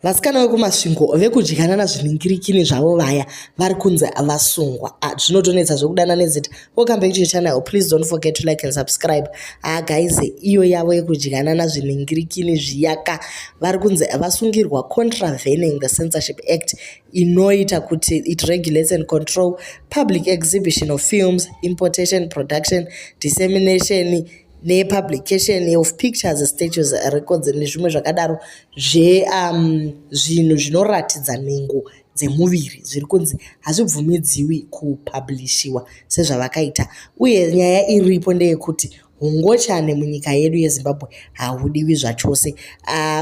Vasikana vekuMasvingo vekudyana zviningirikini zvavo vaya vari kunzi vasungwa. Zvinotonetsa zvokudana nezita. Welcome back to your channel. Please don't forget to like and subscribe. Guys, iyo yavo yekudyana zviningirikini zviyaka vari kunzi vasungirwa contravening the censorship act inoita kuti it regulates and control public exhibition of films, importation, production, dissemination nepublication of pictures, statues, records nezvimwe zvakadaro zvinhu zvinoratidza nhengo dzemuviri zviri kunzi hazvibvumidziwi kupublishiwa sezvavakaita. Uye nyaya iripo ndeyekuti hungochani munyika yedu yeZimbabwe haudiwi zvachose.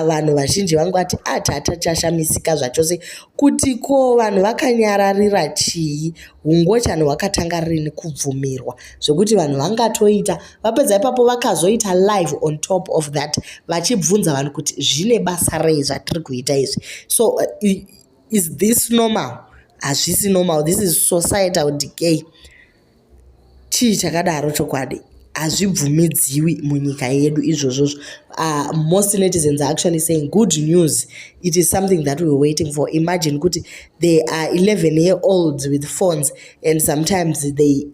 Vanhu vazhinji vangati tachashamisika zvachose kuti ko vanhu vakanyararira chii, hungochani hwakatanga rini kubvumirwa zvokuti vanhu vangatoita vapedza ipapo vakazoita live on top of that vachibvunza vanhu kuti zvine basa rei zvatiri kuita izvi. So is this normal? Hazvisi normal. This is societal decay. Chii chakadaro chokwadi hazvibvumidziwi munyika yedu izvozvo. Most netizens are actually saying good news. It is something that we were waiting for. Imagine kuti they are 11-year-olds with phones and sometimes they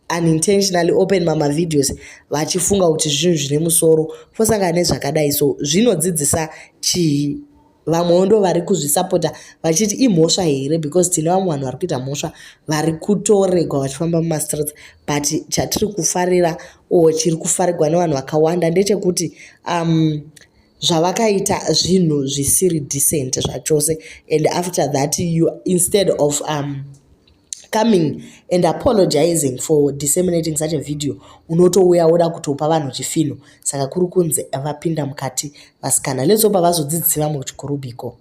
unintentionally open mama videos vachifunga kuti zvinhu zvine musoro posangana nezvakadai. So zvinodzidzisa chii? Vamwe ndo vari kuzvisapota vachiti imhosva here because tine vamwe vanhu vari kuita mhosva vari kutoregwa vachifamba mumastreets, but chatiri kufarira chiri kufarigwa nevanhu vakawanda ndechekuti zvavakaita zvinhu zvisiri decent zvachose, and after that you instead of coming and apologizing for disseminating such a video unotouya woda kutopa vanhu chifino. Saka kuri kunzi vapinda mukati vasikana. Let's hope vazodzidzisa vamwe kuchikoro biko.